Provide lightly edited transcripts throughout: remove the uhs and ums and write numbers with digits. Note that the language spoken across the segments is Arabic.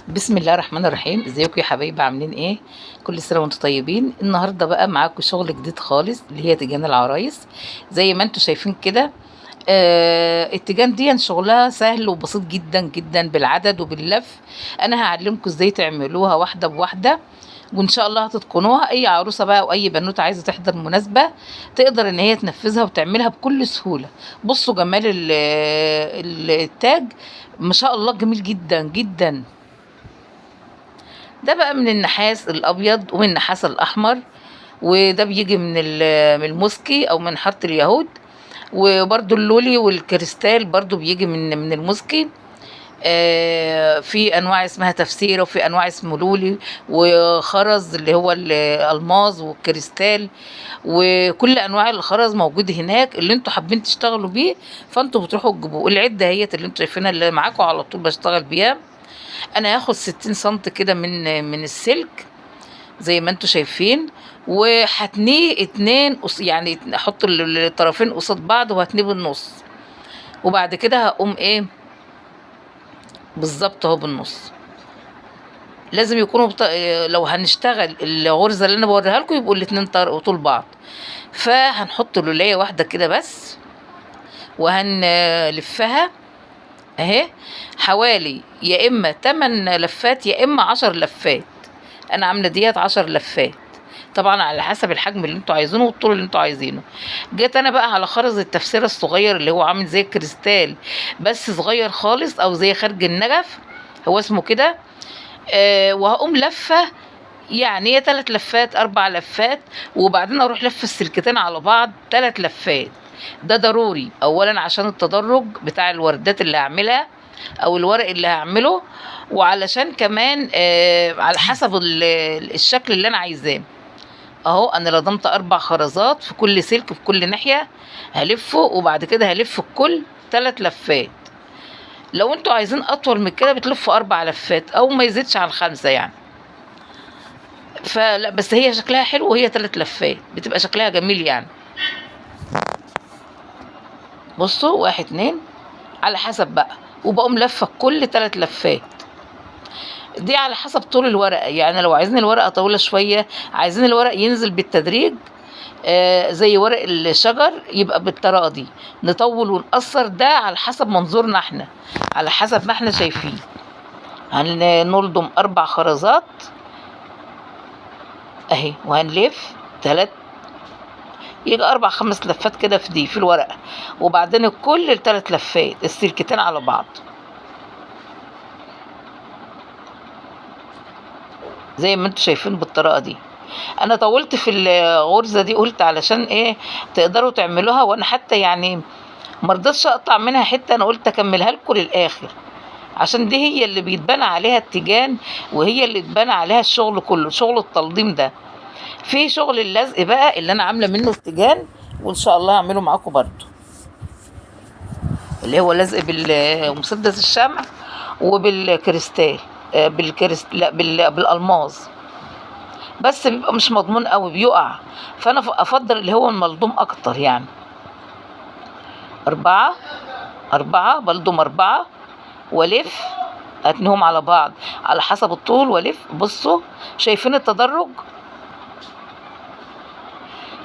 بسم الله الرحمن الرحيم. ازيكم يا حبايبي؟ عاملين ايه؟ كل سنه وانتم طيبين. النهارده بقى معاكم شغل جديد خالص اللي هي تيجان العرايس. زي ما انتم شايفين كده. التيجان دي شغلها سهل وبسيط جدا جدا بالعدد وباللف. انا هعلمكم ازاي تعملوها واحده بواحده، وان شاء الله هتتقنوها. اي عروسه بقى او اي بنوته عايزه تحضر مناسبه تقدر ان هي تنفذها وتعملها بكل سهوله. بصوا جمال التاج، ما شاء الله جميل جدا جدا. ده بقى من النحاس الابيض ومن النحاس الاحمر، وده بيجي من الموسكي او من حاره اليهود. وبرده اللولي والكريستال برضو بيجي من الموسكي. في انواع اسمها تفسيره، وفي انواع اسمه لولي وخرز اللي هو الالماظ والكريستال. وكل انواع الخرز موجود هناك، اللي انتوا حابين تشتغلوا بيه فانتوا بتروحوا تجيبوه. العده هي اللي انتوا شايفينها اللي معاكم على طول بشتغل بيها. انا هاخد 60 سنت كده من السلك زي ما انتوا شايفين، وهتنيه اتنين يعني احط الطرفين قصاد بعض وهتنيه بالنص. وبعد كده هقوم ايه بالظبط اهو بالنص. لازم يكونوا لو هنشتغل الغرزه اللي انا بوريها لكم يبقوا الاتنين طول بعض. فهنحط لولايه واحده كده بس، وهنلفها اهي حوالي يا اما 8 لفات يا اما 10 لفات. انا عامله ديت 10 لفات، طبعا على حسب الحجم اللي انتوا عايزينه والطول اللي انتوا عايزينه. جيت انا بقى على خرز التفسير الصغير اللي هو عامل زي الكريستال بس صغير خالص، او زي خرج النجف، هو اسمه كده. وهقوم لفه يعني يا 3 لفات 4 لفات، وبعدين اروح لفه السلكتين على بعض 3 لفات. ده ضروري اولا عشان التدرج بتاع الوردات اللي هعملها او الورق اللي هعمله، وعلشان كمان على حسب الشكل اللي انا عايزاه. اهو انا لضمت 4 خرزات في كل سلك في كل ناحيه، هلفه وبعد كده هلف الكل 3 لفات. لو انتوا عايزين اطول من كده بتلفوا 4 لفات او ما يزيدش عن 5 يعني. فلا بس هي شكلها حلو وهي 3 لفات بتبقى شكلها جميل يعني. بصوا 1 2 على حسب بقى، وبقوم لفه كل 3 لفات. دي على حسب طول الورقه، يعني لو عايزين الورقه طويله شويه، عايزين الورق ينزل بالتدريج زي ورق الشجر، يبقى بالطريقه دي نطول ونقصر. ده على حسب منظورنا احنا، على حسب ما احنا شايفين. هنلضم 4 خرزات اهي، وهنلف 3 يجي 4 5 لفات كده في دي في الورقه، وبعدين الكل 3 لفات السلكتين على بعض زي ما انتوا شايفين بالطريقه دي. انا طولت في الغرزه دي قلت علشان ايه تقدروا تعملوها، وانا حتى يعني مرضتش اقطع منها حته، انا قلت اكملها لكم للاخر عشان دي هي اللي بيتبنى عليها التيجان، وهي اللي اتبنى عليها الشغل كله، شغل التلضيم ده. في شغل اللزق بقى اللي انا عامله منه التيجان، وان شاء الله هعمله معاكم برضو، اللي هو لزق بالمسدس الشمع وبالكريستال. لا بالالماظ، بس بيبقى مش مضمون قوي بيقع. فانا افضل اللي هو الملضوم اكتر يعني. 4 4 بلضم 4 والف اتنهم على بعض على حسب الطول والف. بصوا شايفين التدرج؟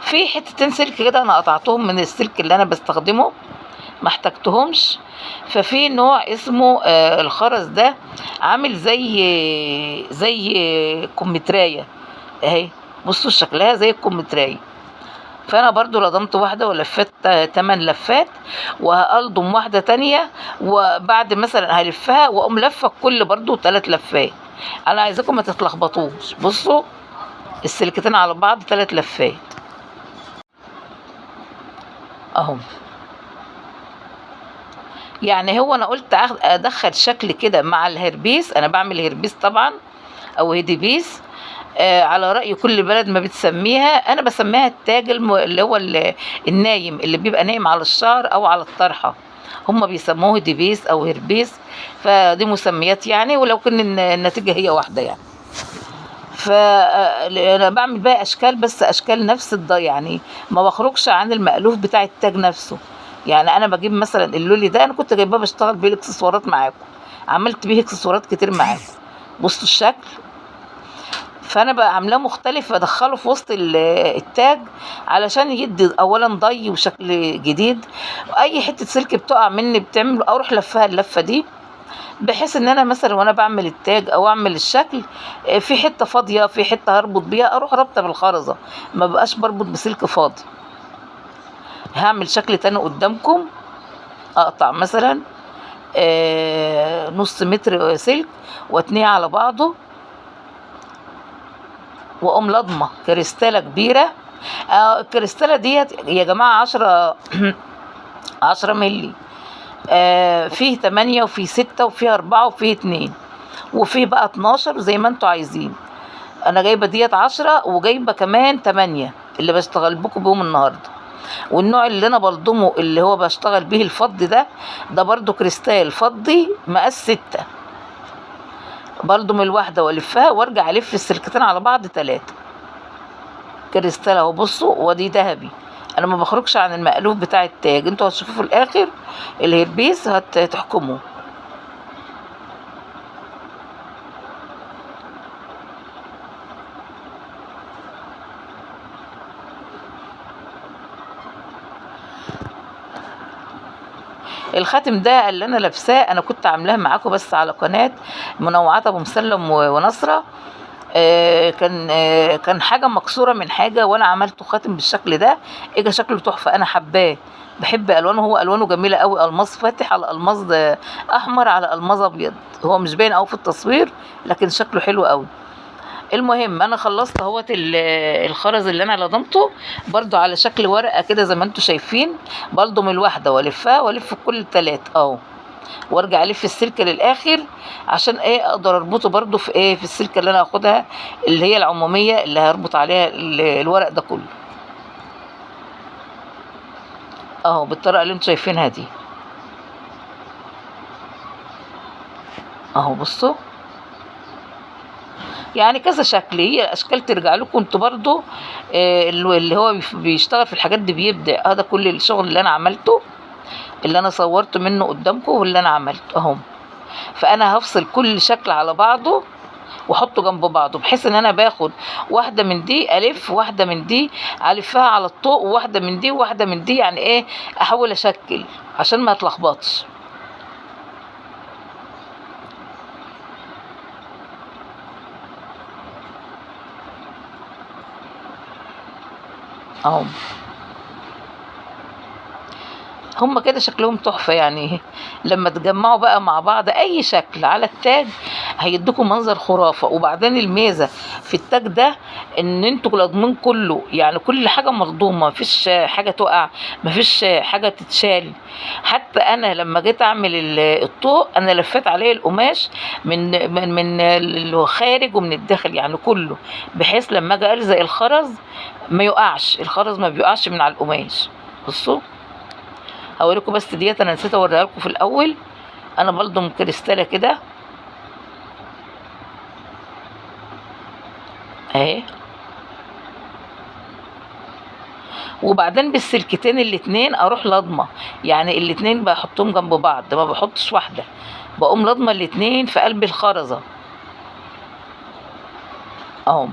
في حتتين سلك كده انا قطعتهم من السلك اللي انا بستخدمه ما احتجتهمش. ففي نوع اسمه الخرز ده عامل زي كمثريه اهي. بصوا شكلها زي الكمثريه. فانا برضو لضمت واحده ولفت 8 لفات، وهلضم واحده تانية، وبعد مثلا هلفها واقوم لفه الكل برضو 3 لفات. انا عايزاكم ما تتلخبطوش. بصوا السلكتين على بعض 3 لفات اهو. يعني هو انا قلت ادخل شكل كده مع الهربيس. انا بعمل هربيس طبعا او هيديبيس على رأي كل بلد ما بتسميها. انا بسميها التاج اللي هو النايم، اللي بيبقى نايم على الشعر او على الطرحه، هم بيسموه هيديبيس او هربيس. فدي مسميات يعني، ولو كان النتيجه هي واحده يعني. فانا بعمل بقى اشكال، بس اشكال نفس يعني ما بخرجش عن المألوف بتاع التاج نفسه. يعني انا بجيب مثلا اللولي ده انا كنت جايباه بشتغل بيه الاكسسوارات معاكم، عملت بيه اكسسوارات كتير معاكم. بصوا الشكل. فانا بقى عاملاه مختلف، بدخله في وسط التاج علشان يدي اولا ضي وشكل جديد. اي حته سلك بتقع مني بتعمل اروح لفها اللفه دي، بحيث ان انا مثلا وانا بعمل التاج او اعمل الشكل في حته فاضيه، في حته هربط بيها، اروح رابطه بالخرزه، ما بقاش بربط بسلك فاضي. هعمل شكل تاني قدامكم. اقطع مثلا نص متر سلك واتنيه على بعضه، واقوم لضمه كريستاله كبيره. الكريستاله ديت يا جماعه 10 10 مللي. فيه 8 وفيه 6 وفيه 4 وفيه 2 وفيه بقى 12 زي ما انتوا عايزين. انا جايبه ديت 10 وجايبه كمان 8 اللي بشتغل بكم بيهم النهارده. والنوع اللي انا بلضمه اللي هو بشتغل بيه الفضي ده برضو كريستال فضي مقاس 6. بلضم الواحده والفها وارجع الف السلكتين على بعض 3 كريستال اهو. بصوا ودي ذهبي. انا ما بخرجش عن المألوف بتاع التاج، انتوا هتشوفوه في الاخر الهربيس هتحكموا. الخاتم ده اللي انا لابساه انا كنت عاملاه معاكم بس على قناه منوعات ابو مسلم ونصره. كان حاجه مكسوره من حاجه وانا عملته خاتم بالشكل ده. اجى شكله تحفه، انا حباه، بحب الوانه، هو الوانه جميله قوي، الماس فاتح على الماس احمر على الماس ابيض. هو مش باين قوي في التصوير لكن شكله حلو قوي. المهم انا خلصت اهوت الخرز اللي انا لضمته برضو على شكل ورقه كده زي ما انتم شايفين. بلضم الواحده والفها والف كل الثلاث اهو، وارجع الف السلكه للاخر عشان ايه اقدر اربطه برضو في ايه في السلكه اللي انا هاخدها اللي هي العموميه اللي هربط عليها الورق ده كله اهو بالطريقه اللي انتم شايفينها دي اهو. بصوا يعني كذا شكل، هي اشكال ترجع لكم انتوا برضو. اللي هو بيشتغل في الحاجات دي بيبدع. هذا كل الشغل اللي انا عملته اللي انا صورت منه قدامكم واللي انا عملته اهو. فانا هفصل كل شكل على بعضه واحطه جنب بعضه بحيث ان انا باخد واحده من دي الف واحده من دي الفها على الطوق وواحده من دي وواحده من دي، يعني ايه احاول اشكل عشان ما اتلخبطش اهو. هم كده شكلهم تحفة يعني. لما تجمعوا بقى مع بعض اي شكل على التاج هيديكم منظر خرافة. وبعدين الميزة في التاج ده ان انتوا لاضمين كله، يعني كل حاجة ملضومة، مفيش حاجة تقع، مفيش حاجة تتشال. حتى انا لما جيت اعمل الطوق انا لفيت عليه القماش من الخارج ومن الداخل يعني كله، بحيث لما اجي الزق الخرز ما يقعش، الخرز ما بيقعش من على القماش. بصوا هوريكم بس ديت انا نسيت اوريها لكم في الاول. انا بلضم كريستاله كده اهي، وبعدين بالسلكتين الاتنين اروح لضمه، يعني الاتنين بحطهم جنب بعض ما بحطش واحده، بقوم لضمه الاتنين في قلب الخرزه اهو.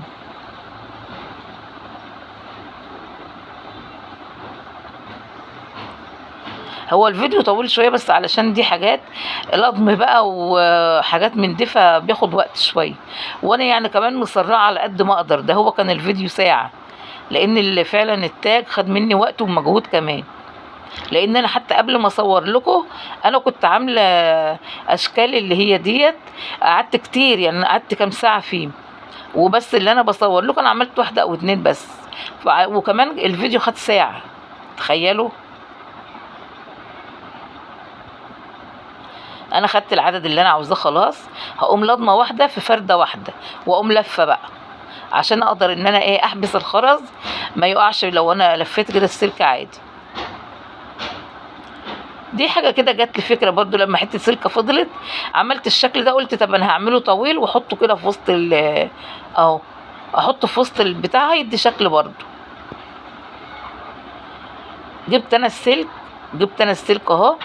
هو الفيديو طويل شويه بس علشان دي حاجات لضم بقى وحاجات من دي فبياخد وقت شويه، وانا يعني كمان مسرعه على قد ما اقدر. ده هو كان الفيديو ساعه لان اللي فعلا التاج خد مني وقت ومجهود كمان، لان انا حتى قبل ما اصور لكم انا كنت عامله اشكال اللي هي ديت، قعدت كتير يعني قعدت كام ساعه فيه، وبس اللي انا بصور لكم انا عملت واحده او اتنين بس. وكمان الفيديو خد ساعه، تخيلوا. انا خدت العدد اللي انا عاوزاه خلاص، هقوم لضمه واحده في فرده واحده واقوم لفه بقى عشان اقدر ان انا ايه احبس الخرز ما يقعش لو انا لفيت كده السلك عادي. دي حاجه كده جات لي فكره برضو لما حته سلكه فضلت عملت الشكل ده، قلت طب انا هعمله طويل واحطه كده في وسط اهو، احطه في وسط البتاع هيدي شكل برضو. جبت انا السلك اهو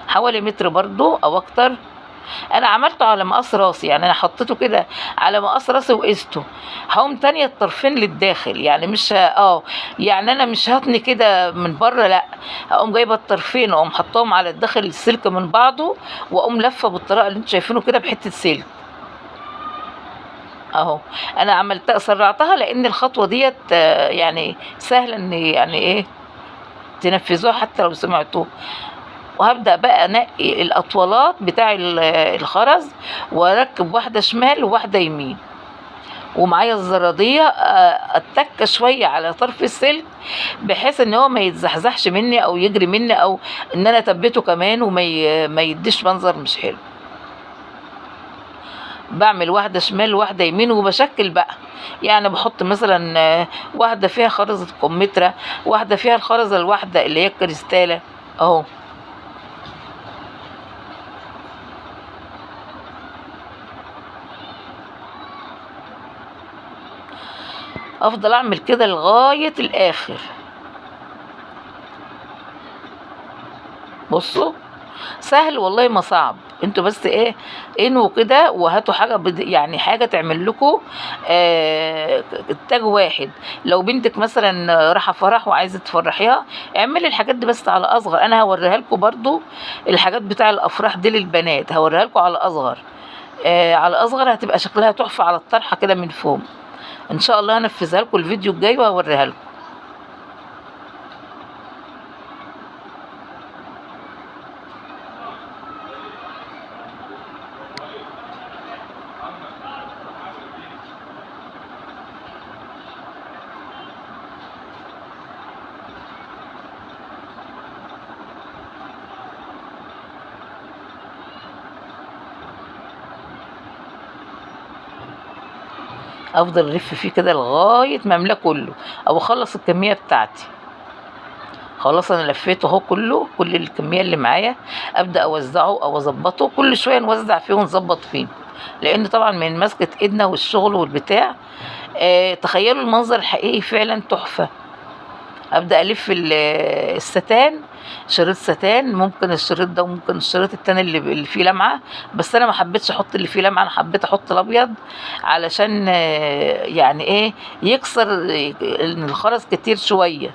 حوالي متر برضو او اكتر، انا عملته على مقاس راسي، يعني انا حطيته كده على مقاس راسي وقسته. هقوم تانية الطرفين للداخل، يعني مش يعني انا مش هتني كده من بره، لا، هقوم جايبه الطرفين واقوم حطاهم على الداخل السلك من بعضه، واقوم لفه بالطريقه اللي انتوا شايفينه كده بحته سلك اهو. انا عملتها سرعتها لان الخطوه ديت يعني سهله ان يعني ايه تنفذوها حتى لو سمعتوه. وهبدأ بقى انقي الاطولات بتاع الخرز، واركب واحده شمال وواحده يمين، ومعايا الزراديه اتك شويه على طرف السلك بحيث ان هو ما يتزحزحش مني او يجري مني، او ان انا اثبته كمان ما يديش منظر مش حلو. بعمل واحده شمال وواحده يمين وبشكل بقى، يعني بحط مثلا واحده فيها خرزه كمثرى، واحده فيها الخرزه الواحده اللي هي الكريستاله اهو. افضل اعمل كده لغايه الاخر. بصوا سهل والله ما صعب، انتوا بس ايه انووا كده وهاتوا حاجه يعني حاجه تعمل لكم انتاج واحد. لو بنتك مثلا رايحه فرح وعايزه تفرحيها، اعملي الحاجات دي بس على اصغر. انا هوريها لكم برضو الحاجات بتاع الافراح دي للبنات، هوريها لكم على اصغر. على اصغر هتبقى شكلها تحفه على الطرحه كده من فوق. ان شاء الله هنفذها لكم الفيديو الجاي وهوريها لكم. افضل الف فيه كده لغايه ما املاه كله او اخلص الكميه بتاعتي. خلاص انا لفيته اهو كله، كل الكميه اللي معايا ابدا اوزعه او اظبطه، كل شويه نوزع فيه ونظبط فيه، لان طبعا من مسكه ايدنا والشغل والبتاع. تخيلوا المنظر الحقيقي فعلا تحفه. ابدا الف الستان، شريط ستان، ممكن الشريط ده وممكن الشريط التاني اللي فيه لمعه، بس انا ما حبيتش احط اللي فيه لمعه، انا حبيت احط الابيض علشان يعني ايه يكسر ان الخرز كتير شويه،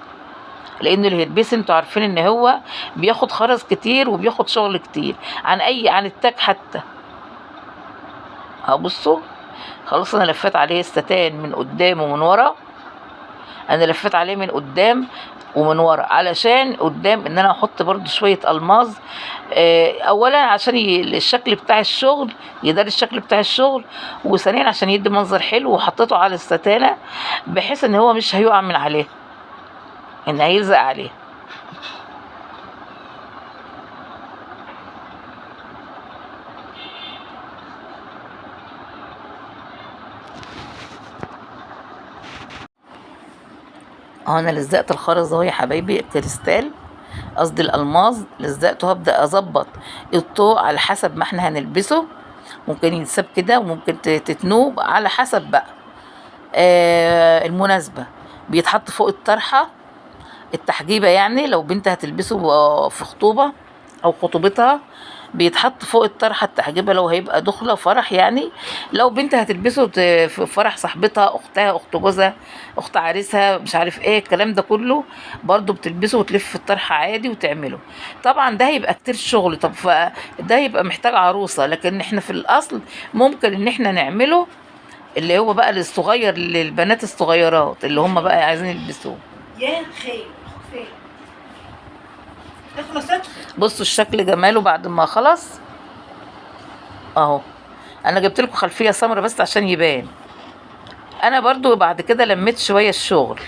لان الهربيس انتوا عارفين ان هو بياخد خرز كتير وبياخد شغل كتير عن التاج حتى. هبصوا خلاص انا لفيت عليه الستان من قدام ومن ورا. انا لفيت عليه من قدام ومن ورا علشان قدام ان انا احط برضو شويه الماظ، اولا عشان الشكل بتاع الشغل يداري الشكل بتاع الشغل، وثانيا عشان يدي منظر حلو. وحطيته على الستانه بحيث ان هو مش هيقع من عليه، ان هيلزق عليه. اهو انا لزقت الخرز اهو يا حبايبي، الكريستال قصدي الالماظ لزقته. هبدا اظبط الطوق على حسب ما احنا هنلبسه، ممكن يتساب كده وممكن تتنوب على حسب بقى المناسبه. بيتحط فوق الطرحه التحجيبه، يعني لو بنت هتلبسه في خطوبه او خطوبتها بيتحط فوق الطرحه التحجيبه، لو هيبقى دخله فرح يعني. لو بنت هتلبسه في فرح صاحبتها، اختها، اخت جوزها، اخت عريسها، مش عارف ايه الكلام ده كله، برضو بتلبسه وتلف في الطرحه عادي وتعمله. طبعا ده هيبقى كتير شغل، طب فده هيبقى محتاج عروسه، لكن احنا في الاصل ممكن ان احنا نعمله اللي هو بقى للصغير، للبنات الصغيرات اللي هم بقى عايزين يلبسوه. يا خير فين خلصت. بصوا الشكل جماله بعد ما خلص اهو. انا جبت لكم خلفيه سمرا بس عشان يبان. انا برضو بعد كده لميت شويه الشغل،